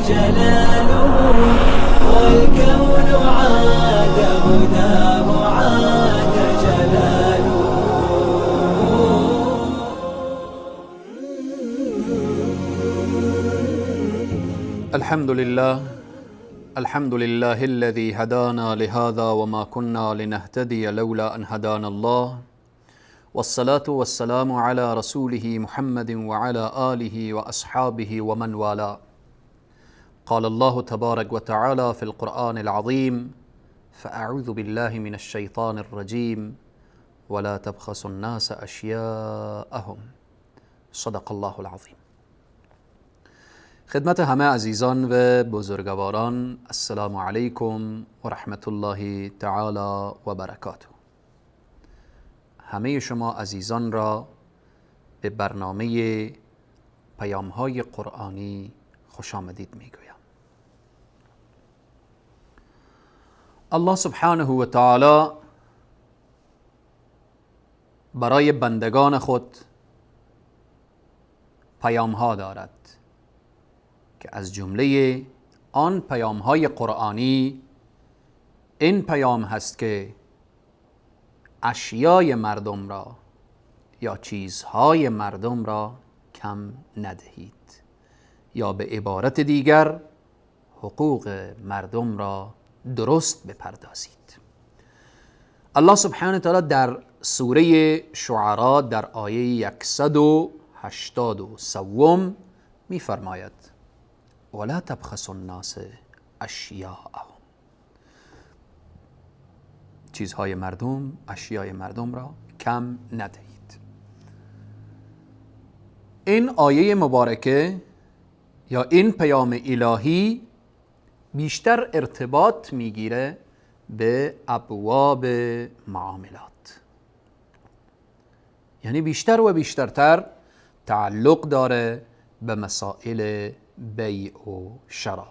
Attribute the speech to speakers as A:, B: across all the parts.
A: جلاله والكون عاد هداه عاد جلاله.
B: الحمد لله الذي هدانا لهذا وما كنا لنهتدي لولا أن هدانا الله، والصلاة والسلام على رسوله محمد وعلى آله وأصحابه ومن والاه. قال الله تبارك وتعالى في القرآن العظيم: فأعوذ بالله من الشيطان الرجيم ولا تبخسوا الناس أشياءهم. صدق الله العظيم. خدمت همه عزیزان و بزرگواران، السلام علیکم و رحمت الله تعالی و برکاته. همه شما عزیزان را به برنامه پیام‌های قرآنی خوش آمدید میگویم. الله سبحانه و تعالی برای بندگان خود پیام‌ها دارد که از جمله آن پیام‌های قرآنی این پیام هست که اشیای مردم را یا چیزهای مردم را کم ندهید، یا به عبارت دیگر حقوق مردم را درست بپردازید. الله سبحانه و تعالی در سوره شعراء در آیه 183 می‌فرماید: ولا تبخسوا الناس اشیاءهم. چیزهای مردم، اشیای مردم را کم ندهید. این آیه مبارکه یا این پیام الهی بیشتر ارتباط میگیره به ابواب معاملات، یعنی بیشتر و بیشترتر تعلق داره به مسائل بیع و شرا،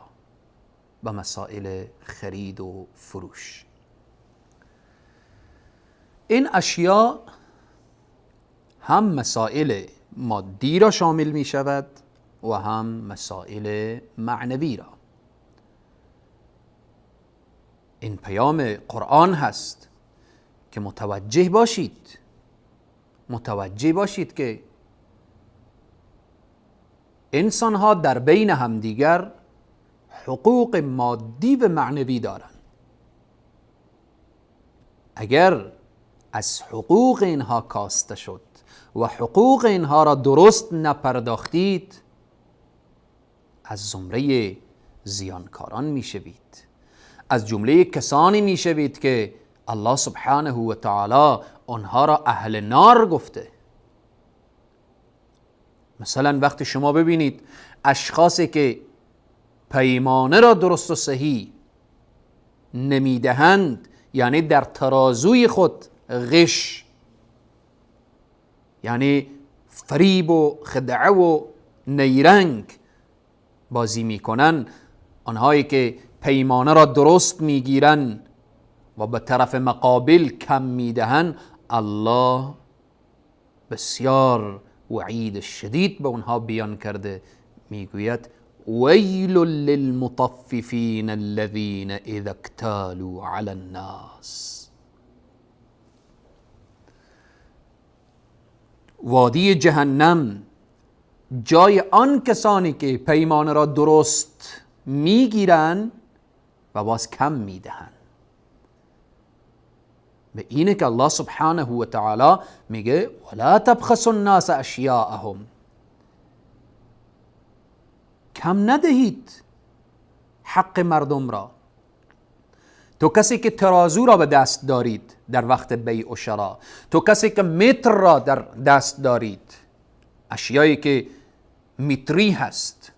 B: به مسائل خرید و فروش. این اشیاء هم مسائل مادی را شامل می شود و هم مسائل معنوی را. این پیام قرآن هست که متوجه باشید که انسان ها در بین همدیگر حقوق مادی و معنوی دارند. اگر از حقوق اینها کاسته شد و حقوق اینها را درست نپرداختید، از زمره زیانکاران میشوید، از جمله کسانی میشوید که الله سبحانه و تعالی آنها را اهل نار گفته. مثلا وقتی شما ببینید اشخاصی که پیمانه را درست و صحیح نمیدهند، یعنی در ترازوی خود غش، یعنی فریب و خدعه و نیرنگ بازی میکنن، آنهایی که پیمانه را درست میگیرن و به طرف مقابل کم میدهن، الله بسیار وعید شدید به اونها بیان کرده، میگوید: ویل للمطففین الذین اذا اکتالوا علی الناس. وادی جهنم جای آن کسانی که پیمان را درست میگیرن و باز کم میدهن. به اینه که الله سبحانه و تعالی میگه: ولا تبخسوا الناس اشیاءهم. کم ندهید حق مردم را. تو کسی که ترازو را به دست دارید در وقت بیع و شرا، تو کسی که متر را در دست دارید، اشیایی که متری هست،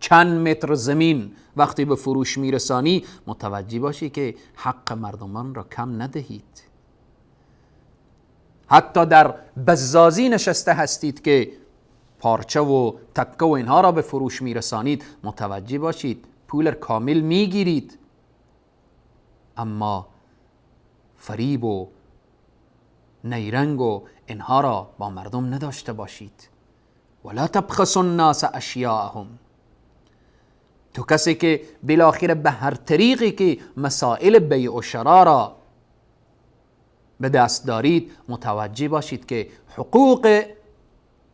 B: چند متر زمین وقتی به فروش میرسانی، متوجه باشی که حق مردمان را کم ندهید. حتی در بزازی نشسته هستید که پارچه و تکه و اینها را به فروش میرسانید، متوجه باشید پول کامل میگیرید، اما فریب و نیرنگ و اینها را با مردم نداشته باشید. ولا تبخسوا الناس اشیاءهم. تو کسی که بالاخره به هر طریقی که مسائل بیع و شرا را به دست دارید متوجه باشید که حقوق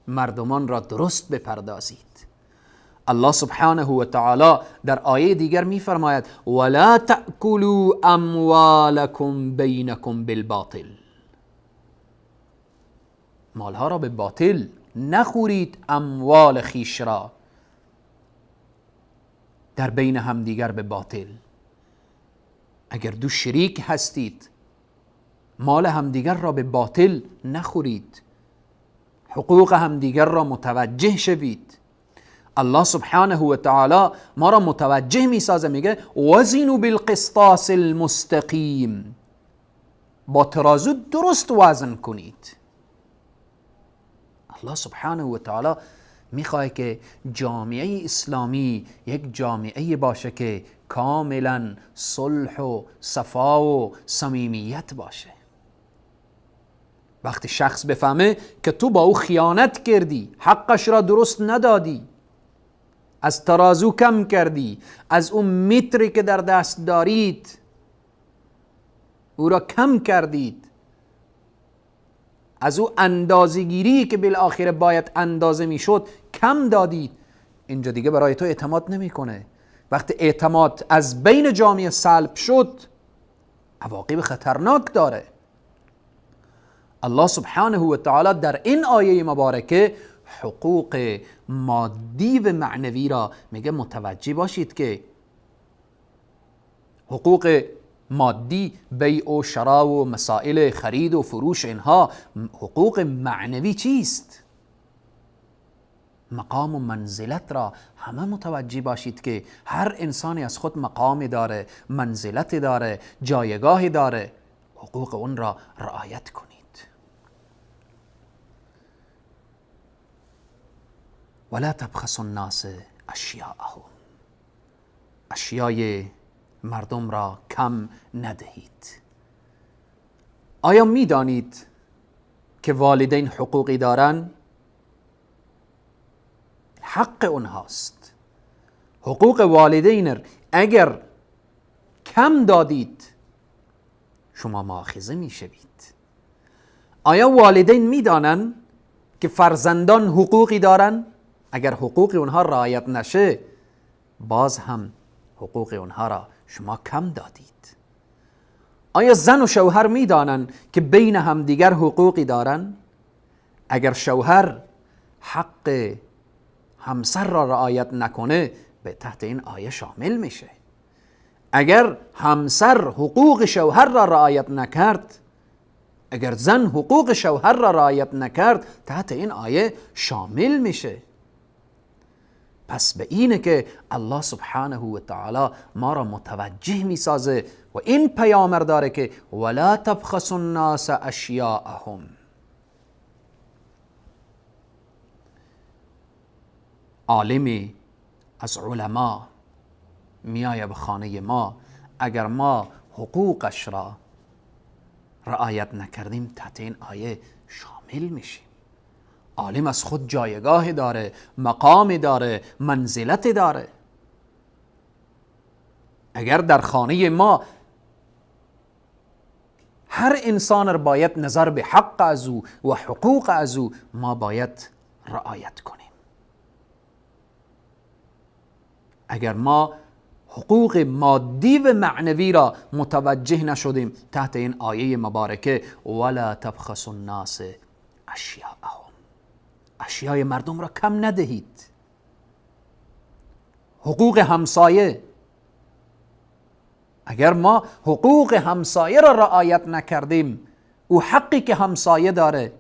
B: مردمان را درست بپردازید. الله سبحانه و تعالی در آیه دیگر می فرماید ولا تأکلوا اموالکم بینکم بالباطل، مالها را به باطل نخورید، اموال خیش را در بین همدیگر به باطل. اگر دو شریک هستید مال همدیگر را به باطل نخورید، حقوق همدیگر را متوجه شوید. الله سبحانه و تعالی ما را متوجه می سازه، میگه وزنوا بالقسطاس المستقیم، با ترازو درست وزن کنید. الله سبحانه و تعالی میخواه که جامعه اسلامی یک جامعه باشه که کاملا صلح و صفا و صمیمیت باشه. وقتی شخص بفهمه که تو با او خیانت کردی، حقش را درست ندادی، از ترازو کم کردی، از اون متری که در دست دارید او را کم کردید، از او اندازه‌گیری که بالاخره باید اندازه میشد کم دادید، اینجا دیگه برای تو اعتماد نمیکنه. وقتی اعتماد از بین جامعه سلب شد عواقب خطرناک داره. الله سبحانه و تعالی در این آیه مبارکه حقوق مادی و معنوی را میگه متوجه باشید که حقوق مادی بیع و شرا و مسائل خرید و فروش، اینها حقوق معنوی چیست؟ مقام و منزلت را همه متوجه باشید که هر انسانی از خود مقام داره، منزلت داره، جایگاه داره، حقوق اون را رعایت کنید. ولا تبخسوا الناس اشیاءهم، اشیای مردم را کم ندهید. آیا می دانید که والدین حقوقی دارن؟ حق اونهاست. حقوق والدین اگر کم دادید شما مؤاخذه می شوید. آیا والدین می دانن که فرزندان حقوقی دارن؟ اگر حقوق اونها رعایت نشه باز هم حقوق اونها را شما کم دادید. آیا زن و شوهر می دانن که بین همدیگر حقوقی دارن؟ اگر شوهر حق همسر را رعایت نکنه به تحت این آیه شامل میشه. اگر همسر حقوق شوهر را رعایت نکرد، اگر زن حقوق شوهر را رعایت نکرد تحت این آیه شامل میشه. پس به اینه که الله سبحانه و تعالی ما را متوجه میسازه و این پیامر داره که ولا تبخسوا الناس اشیاءهم. عالمی از علما میایه به خانه ما، اگر ما حقوقش را رعایت نکردیم تحت این آیه شامل میشیم. عالم از خود جایگاه داره، مقام داره، منزلت داره. اگر در خانه ما هر انسان را باید نظر به حق از او و حقوق از او ما باید رعایت کنیم. اگر ما حقوق مادی و معنوی را متوجه نشدیم تحت این آیه مبارکه ولا تبخسوا الناس اشیاءهم، اشیای مردم را کم ندهید. حقوق همسایه، اگر ما حقوق همسایه را رعایت نکردیم، او حقی که همسایه داره،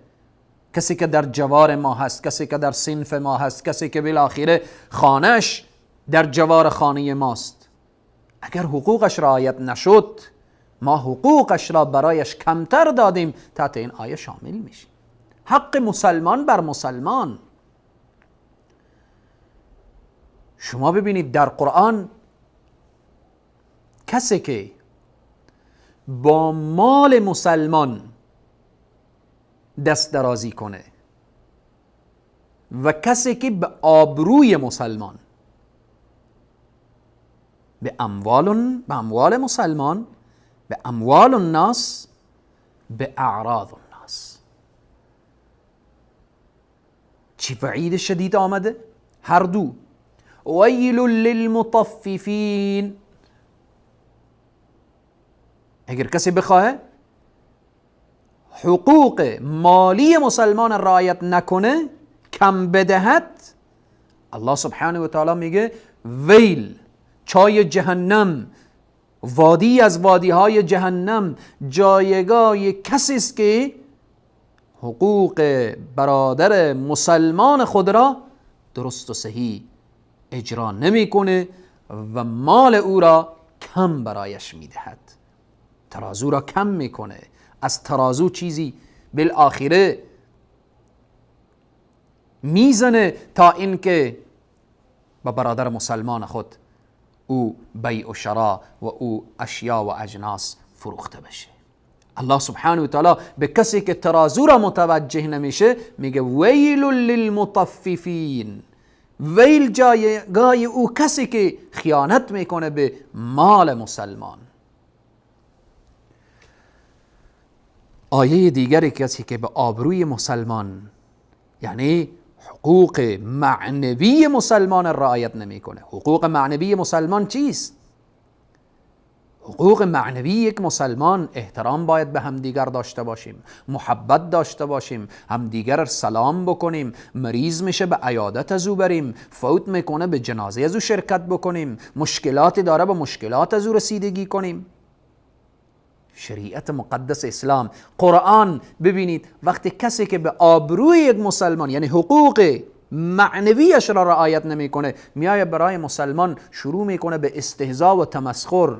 B: کسی که در جوار ما هست، کسی که در صنف ما هست، کسی که بالاخره خانهش در جوار خانه ماست، اگر حقوقش رعایت نشد ما حقوقش را برایش کمتر دادیم تحت این آیه شامل میشیم. حق مسلمان بر مسلمان. شما ببینید در قرآن کسی که با مال مسلمان دست درازی کنه و کسی که به آبروی مسلمان، به اموال مسلمان، به اموال الناس، به اعراض الناس. چی وعید شدید آمده؟ هر دو. ویل للمطففین، اگر کسی بخواه حقوق مالی مسلمان رعایت نکنه، کم بدهد، الله سبحانه و تعالی میگه ویل، چای جهنم، وادی از وادیهای جهنم جایگاه کسی است که حقوق برادر مسلمان خود را درست و صحیح اجرا نمیکنه و مال او را کم برایش میدهد، ترازو را کم میکنه، از ترازو چیزی بالآخره میزنه تا اینکه با برادر مسلمان خود او بیع و شرا و او اشیا و اجناس فروخته بشه. الله سبحانه و تعالی به کسی که ترازو را متوجه نمیشه میگه ویل للمطففین، ویل جایگاه او کسی که خیانت میکنه به مال مسلمان. آیه دیگری کسی که به آبروی مسلمان، یعنی حقوق معنوی مسلمان رعایت نمیکنه. حقوق معنوی مسلمان چیست؟ حقوق معنوی یک مسلمان احترام باید به همدیگر داشته باشیم، محبت داشته باشیم، همدیگر سلام بکنیم، مریض میشه به عیادت از او بریم، فوت میکنه به جنازه از او شرکت بکنیم، مشکلاتی داره به مشکلات از او رسیدگی کنیم. شریعت مقدس اسلام، قرآن، ببینید وقتی کسی که به آبروی یک مسلمان یعنی حقوق معنویش را رعایت نمیکنه، میایه برای مسلمان شروع میکنه به استهزاء و تمسخر.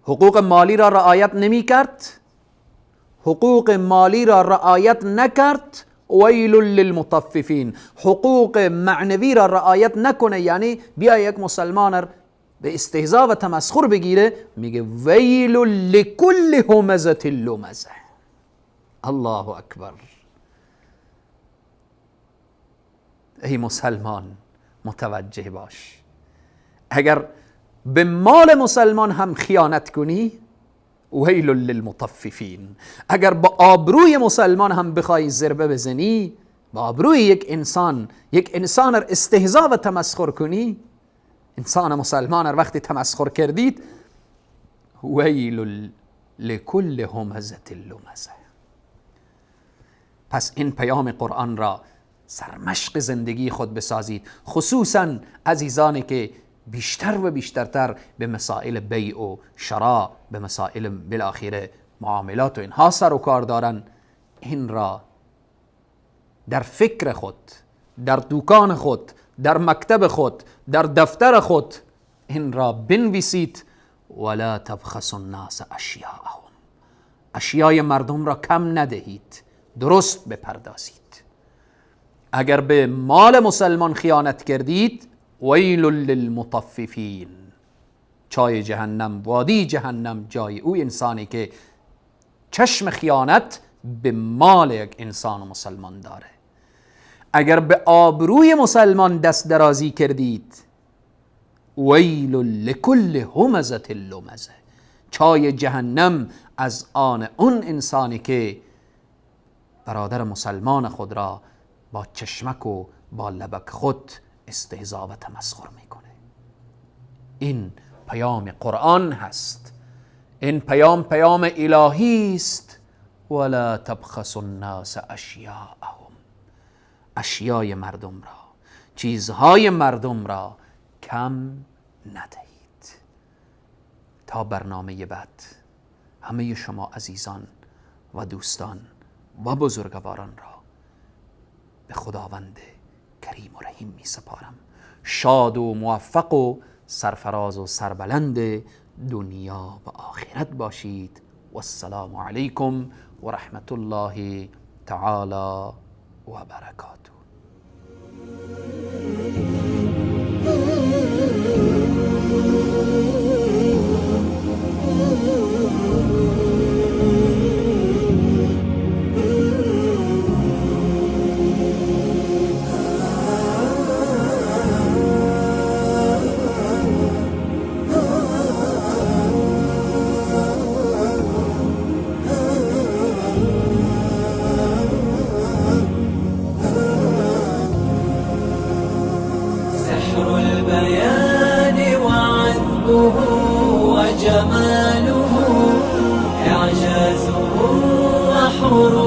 B: حقوق مالی را رعایت نمیکرد، حقوق مالی را رعایت نکرد، ویل للمطففین. حقوق معنوی را رعایت نکنه، یعنی بیا یک مسلمان به استهزاء و تمسخر بگیره، میگه ویل لکل همزة لمزه. الله اکبر. ای مسلمان متوجه باش، اگر به مال مسلمان هم خیانت کنی، ویل للمطففین. اگر با آبروی مسلمان هم بخوای ضربه بزنی، با آبروی یک انسان را استهزاء و تمسخر کنی، انسان مسلمان را وقتی تمسخر کردید، ویل لکل همزة لمزه. پس این پیام قرآن را سرمشق زندگی خود بسازید، خصوصا عزیزانی که بیشتر و بیشترتر به مسائل بیع و شرا، به مسائل بالاخره معاملات و اینها سر و کار دارن. این را در فکر خود، در دکان خود، در مکتب خود، در دفتر خود این را بنویسید. ولا تبخسوا الناس اشیاءهم، اشیای مردم را کم ندهید، درست بپردازید. اگر به مال مسلمان خیانت کردید، ویل للمطففین، چای جهنم، وادی جهنم جای او انسانی که چشم خیانت به مال یک انسان مسلمان داره. اگر به آبروی مسلمان دست درازی کردید، ویل لکل همزة لمزه، چای جهنم از آن اون انسانی که برادر مسلمان خود را با چشمک و با لبک خود استهزاء و تمسخر میکنه. این پیام قرآن هست، این پیام الهی است. ولا تبخسوا الناس اشیاءهم، اشیای مردم را، چیزهای مردم را کم ندهید. تا برنامه بعد همه شما عزیزان و دوستان و بزرگواران را به خداوند کریم و رحیم می سپارم. شاد و موفق و سرفراز و سربلند دنیا و آخرت باشید. و السلام علیکم و رحمت الله تعالی و برکاته.
A: نور